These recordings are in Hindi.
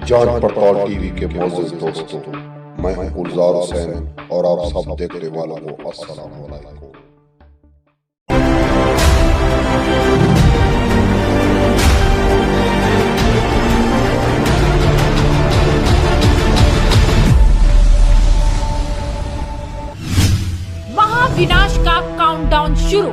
जांच पड़ताल टीवी के मोअज़्ज़िज़ दोस्तों, मैं हूं गुलजार हुसैन और आप सब देखने वालों को अस्सलाम वालेकुम। महाविनाश का काउंटडाउन शुरू।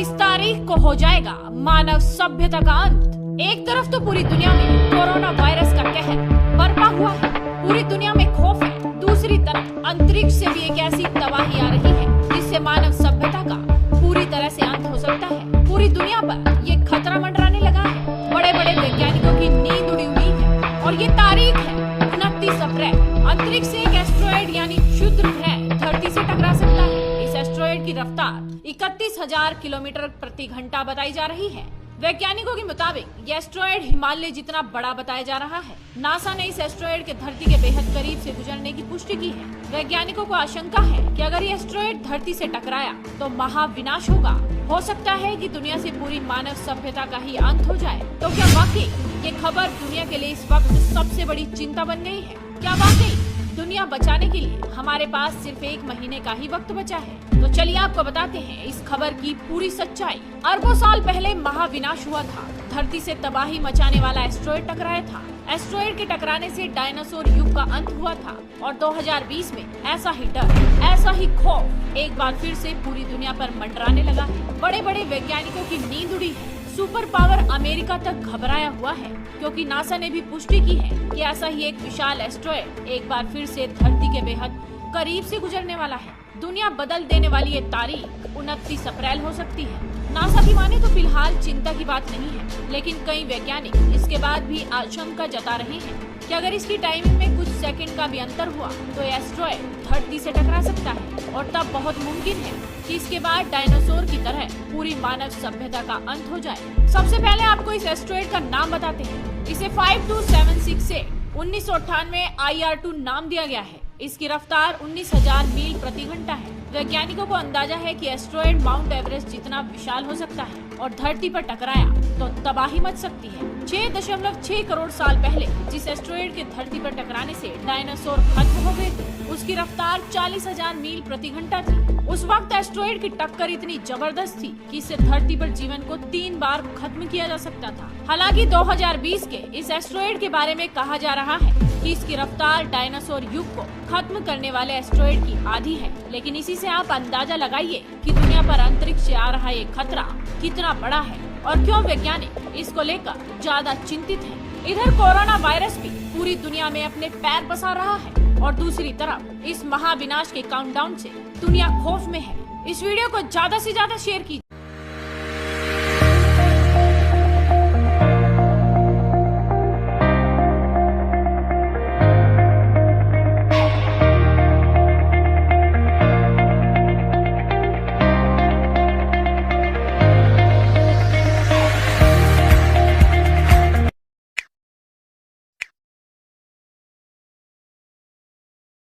इस तारीख को हो जाएगा मानव सभ्यता का अंत। एक तरफ तो पूरी दुनिया में कोरोना वायरस का कहर बरपा हुआ है, पूरी दुनिया में खौफ है। दूसरी तरफ अंतरिक्ष से भी एक ऐसी तबाही आ रही है जिससे मानव सभ्यता का पूरी तरह से अंत हो सकता है। पूरी दुनिया पर ये खतरा मंडराने लगा है। बड़े बड़े वैज्ञानिकों की नींद उड़ी हुई है और ये तारीख है 29 अप्रैल। अंतरिक्ष से एक एस्ट्रॉयड यानी क्षुद्र ग्रह धरती से टकरा सकता है। इस एस्ट्रॉयड की रफ्तार 31,000 किलोमीटर प्रति घंटा बताई जा रही है। वैज्ञानिकों के मुताबिक यह एस्ट्रॉयड हिमालय जितना बड़ा बताया जा रहा है। नासा ने इस एस्ट्रॉयड के धरती के बेहद करीब से गुजरने की पुष्टि की है। वैज्ञानिकों को आशंका है कि अगर ये एस्ट्रॉयड धरती से टकराया तो महाविनाश होगा। हो सकता है कि दुनिया से पूरी मानव सभ्यता का ही अंत हो जाए। तो क्या वाकई ये खबर दुनिया के लिए इस वक्त सबसे बड़ी चिंता बन गई है? क्या वाकई दुनिया बचाने के लिए हमारे पास सिर्फ 1 महीने का ही वक्त बचा है? तो चलिए आपको बताते हैं इस खबर की पूरी सच्चाई। अरबों साल पहले महाविनाश हुआ था। धरती से तबाही मचाने वाला एस्ट्रॉयड टकराया था। एस्ट्रॉयड के टकराने से डायनासोर युग का अंत हुआ था और 2020 में ऐसा ही डर, ऐसा ही खौफ एक बार फिर से पूरी दुनिया पर मंडराने लगा है। बड़े बड़े वैज्ञानिकों की नींद उड़ी है। सुपर पावर अमेरिका तक घबराया हुआ है क्योंकि नासा ने भी पुष्टि की है कि ऐसा ही एक विशाल एस्ट्रॉयड एक बार फिर से धरती के बेहद करीब से गुजरने वाला है। दुनिया बदल देने वाली ये तारीख 29 अप्रैल हो सकती है। नासा की माने तो फिलहाल चिंता की बात नहीं है, लेकिन कई वैज्ञानिक इसके बाद भी आशंका जता रहे हैं कि अगर इसकी टाइमिंग में कुछ सेकंड का भी अंतर हुआ तो एस्ट्रॉयड धरती से टकरा सकता है और तब बहुत मुमकिन है कि इसके बाद डायनासोर की तरह पूरी मानव सभ्यता का अंत हो जाए। सबसे पहले आपको इस एस्ट्रॉयड का नाम बताते हैं। इसे 52768 से 1998 IR2 नाम दिया गया है। इसकी रफ्तार 19,000 मील प्रति घंटा है। वैज्ञानिकों को अंदाजा है कि एस्ट्रॉयड माउंट एवरेस्ट जितना विशाल हो सकता है और धरती पर टकराया तो तबाही मच सकती है। 6.6 करोड़ साल पहले जिस एस्ट्रॉयड के धरती पर टकराने से डायनासोर खत्म हो गए थे, उसकी रफ्तार 40,000 मील प्रति घंटा थी। उस वक्त एस्ट्रॉयड की टक्कर इतनी जबरदस्त थी कि इससे धरती पर जीवन को 3 बार खत्म किया जा सकता था। हालांकि 2020 के इस एस्ट्रॉयड के बारे में कहा जा रहा है कि इसकी रफ्तार डायनासोर युग को खत्म करने वाले एस्ट्रॉयड की आधी है। लेकिन इसी से आप अंदाजा लगाइए कि दुनिया पर अंतरिक्ष से आ रहा ये खतरा कितना बड़ा है और क्यों वैज्ञानिक इसको लेकर ज्यादा चिंतित हैं। इधर कोरोना वायरस भी पूरी दुनिया में अपने पैर पसार रहा है और दूसरी तरफ इस महाविनाश के काउंटडाउन से दुनिया खौफ में है। इस वीडियो को ज्यादा से ज्यादा शेयर कीजिए।